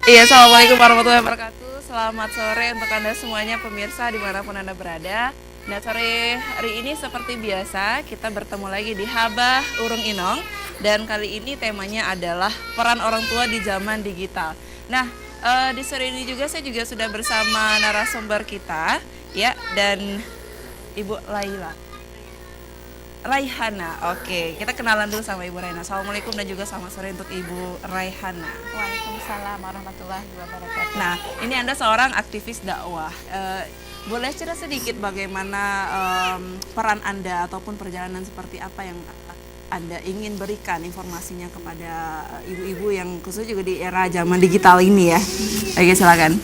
Iya, assalamualaikum warahmatullahi wabarakatuh. Selamat sore untuk Anda semuanya pemirsa dimanapun Anda berada. Nah, sore hari ini seperti biasa kita bertemu lagi di Habah Urung Inong. Dan kali ini temanya adalah peran orang tua di zaman digital. Nah, di sore ini juga saya juga sudah bersama narasumber kita, ya, dan Ibu Laila. Raihana, oke, kita kenalan dulu sama Ibu Raihana. Assalamualaikum dan juga selamat sore untuk Ibu Raihana. Waalaikumsalam warahmatullahi wabarakatuh. Nah, ini Anda seorang aktivis dakwah. Boleh cerita sedikit bagaimana peran Anda ataupun perjalanan seperti apa yang Anda ingin berikan informasinya kepada ibu-ibu yang khususnya juga di era zaman digital ini ya. Oke, silakan.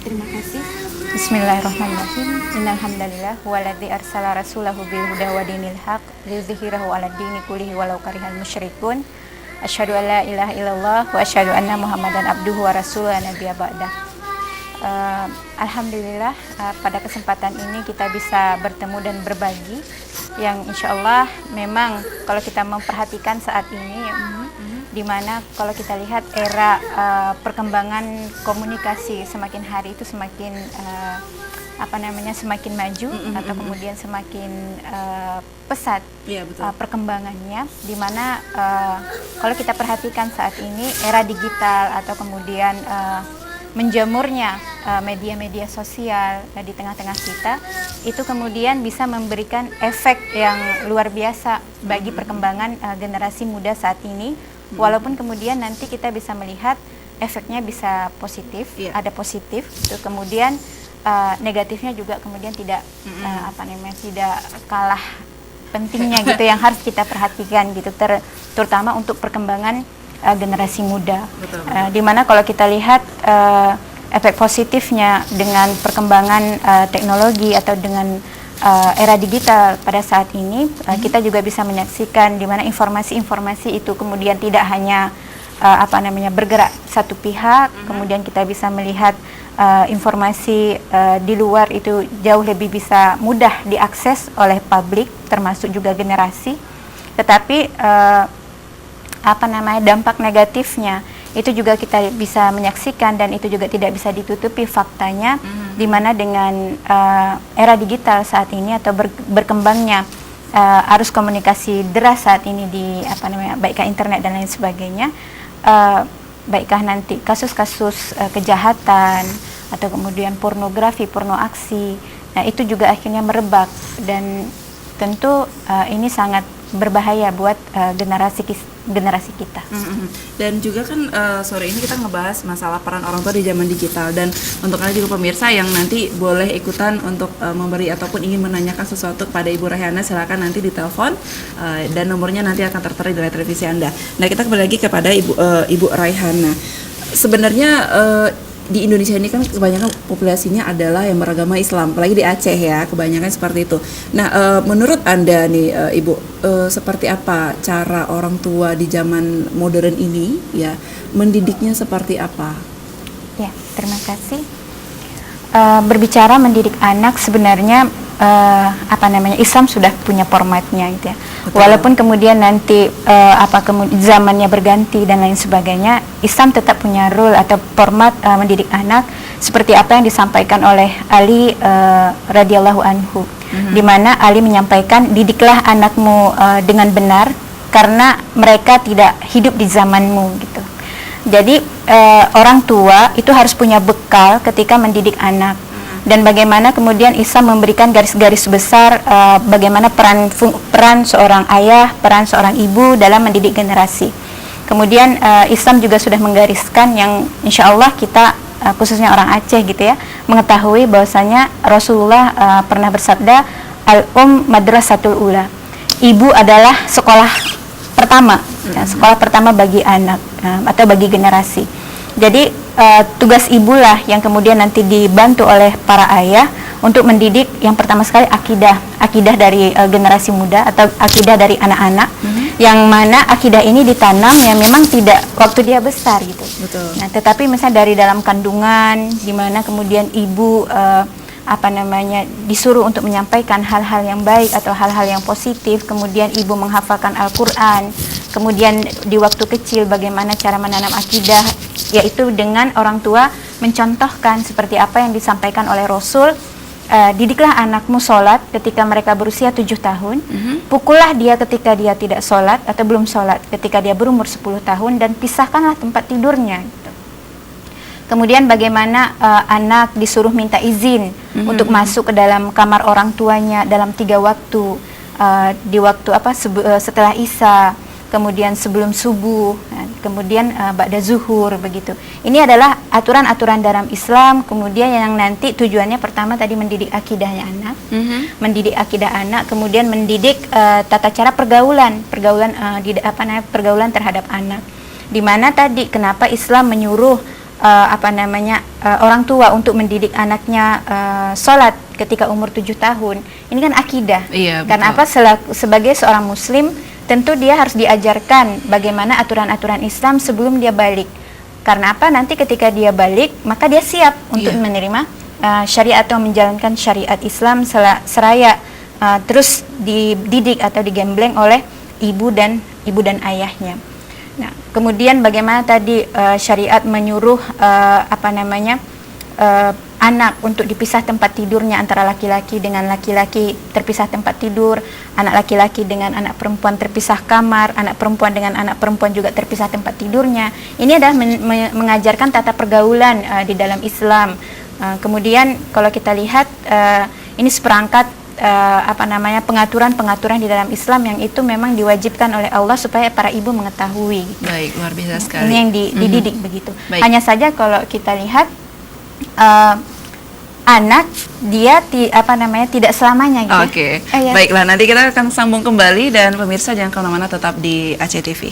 Terima kasih. Bismillahirrahmanirrahim. Innal hamdalillah waladzi arsala rasulahu bil huda wa dinil haq liyudhhirahu 'alad dini kullihi walau karihal musyrikun. Asyhadu an la ilaha illallah wa asyhadu anna Muhammadan abduhu wa rasuluhu nabiyya ba'da. Alhamdulillah pada kesempatan ini kita bisa bertemu dan berbagi yang insya Allah memang kalau kita memperhatikan saat ini di mana kalau kita lihat era perkembangan komunikasi semakin hari itu semakin semakin maju atau kemudian semakin pesat perkembangannya, di mana kalau kita perhatikan saat ini era digital atau kemudian menjamurnya media-media sosial di tengah-tengah kita itu kemudian bisa memberikan efek yang luar biasa bagi perkembangan generasi muda saat ini. Walaupun kemudian nanti kita bisa melihat efeknya bisa positif, ada positif, itu kemudian negatifnya juga kemudian tidak tidak kalah pentingnya gitu yang harus kita perhatikan gitu, terutama untuk perkembangan generasi muda. Dimana kalau kita lihat efek positifnya dengan perkembangan teknologi atau dengan era digital pada saat ini, kita juga bisa menyaksikan di mana informasi-informasi itu kemudian tidak hanya bergerak satu pihak, kemudian kita bisa melihat informasi di luar itu jauh lebih bisa mudah diakses oleh publik, termasuk juga generasi. Tetapi dampak negatifnya itu juga kita bisa menyaksikan dan itu juga tidak bisa ditutupi faktanya, di mana dengan era digital saat ini atau berkembangnya arus komunikasi deras saat ini di baikkah internet dan lain sebagainya, baikkah nanti kasus-kasus kejahatan atau kemudian pornografi, pornoaksi, nah itu juga akhirnya merebak dan tentu ini sangat berbahaya buat generasi kita. Dan juga kan sore ini kita ngebahas masalah peran orang tua di zaman digital, dan untuk Anda juga pemirsa yang nanti boleh ikutan untuk memberi ataupun ingin menanyakan sesuatu kepada Ibu Raihana, silakan nanti ditelepon dan nomornya nanti akan tertera di layar televisi Anda. Nah, kita kembali lagi kepada Ibu Raihana. Sebenarnya di Indonesia ini kan kebanyakan populasinya adalah yang beragama Islam, apalagi di Aceh ya, kebanyakan seperti itu. Nah, menurut Anda nih Ibu, seperti apa cara orang tua di zaman modern ini ya, mendidiknya seperti apa? Ya, terima kasih. Berbicara mendidik anak sebenarnya Islam sudah punya formatnya gitu ya. Betul. Walaupun kemudian nanti zamannya berganti dan lain sebagainya, Islam tetap punya rule atau format mendidik anak seperti apa yang disampaikan oleh Ali radhiyallahu anhu, di mana Ali menyampaikan, didiklah anakmu dengan benar karena mereka tidak hidup di zamanmu gitu. Jadi orang tua itu harus punya bekal ketika mendidik anak. Dan bagaimana kemudian Islam memberikan garis-garis besar bagaimana peran seorang ayah, peran seorang ibu dalam mendidik generasi. Kemudian Islam juga sudah menggariskan yang insya Allah kita khususnya orang Aceh gitu ya, mengetahui bahwasanya Rasulullah pernah bersabda, madrasatul ula. Ibu adalah sekolah pertama, sekolah pertama bagi anak atau bagi generasi. Jadi tugas ibulah yang kemudian nanti dibantu oleh para ayah untuk mendidik yang pertama sekali akidah dari generasi muda atau akidah dari anak-anak, yang mana akidah ini ditanam yang memang tidak waktu dia besar gitu. Betul. Nah, tetapi misalnya dari dalam kandungan, di mana kemudian ibu disuruh untuk menyampaikan hal-hal yang baik atau hal-hal yang positif, kemudian ibu menghafalkan Al-Quran, kemudian di waktu kecil bagaimana cara menanam akidah yaitu dengan orang tua mencontohkan seperti apa yang disampaikan oleh Rasul. Didiklah anakmu sholat ketika mereka berusia 7 tahun, pukullah dia ketika dia tidak sholat atau belum sholat ketika dia berumur 10 tahun, dan pisahkanlah tempat tidurnya. Kemudian bagaimana anak disuruh minta izin untuk masuk ke dalam kamar orang tuanya dalam 3 waktu, di waktu setelah Isya, kemudian sebelum subuh, kemudian ba'da zuhur, begitu. Ini adalah aturan-aturan dalam Islam. Kemudian yang nanti tujuannya pertama tadi mendidik akidahnya anak, mendidik akidah anak, kemudian mendidik tata cara pergaulan pergaulan terhadap anak. Di mana tadi kenapa Islam menyuruh orang tua untuk mendidik anaknya sholat ketika umur 7 tahun. Ini kan akidah. Iya, karena betul. sebagai seorang muslim tentu dia harus diajarkan bagaimana aturan-aturan Islam sebelum dia balik. Karena apa? Nanti ketika dia balik, maka dia siap untuk menerima syariat atau menjalankan syariat Islam seraya terus dididik atau digembleng oleh ibu dan ayahnya. Nah, kemudian bagaimana tadi syariat menyuruh anak untuk dipisah tempat tidurnya, antara laki-laki dengan laki-laki terpisah tempat tidur, anak laki-laki dengan anak perempuan terpisah kamar, anak perempuan dengan anak perempuan juga terpisah tempat tidurnya. Ini adalah mengajarkan tata pergaulan di dalam Islam. Kemudian kalau kita lihat ini seperangkat pengaturan-pengaturan di dalam Islam yang itu memang diwajibkan oleh Allah supaya para ibu mengetahui. Baik, luar biasa sekali. Ini yang dididik begitu. Baik. Hanya saja kalau kita lihat anak dia tidak selamanya gitu. Oke. Ya. Baiklah, nanti kita akan sambung kembali, dan pemirsa jangan kemana-mana, tetap di ACTV.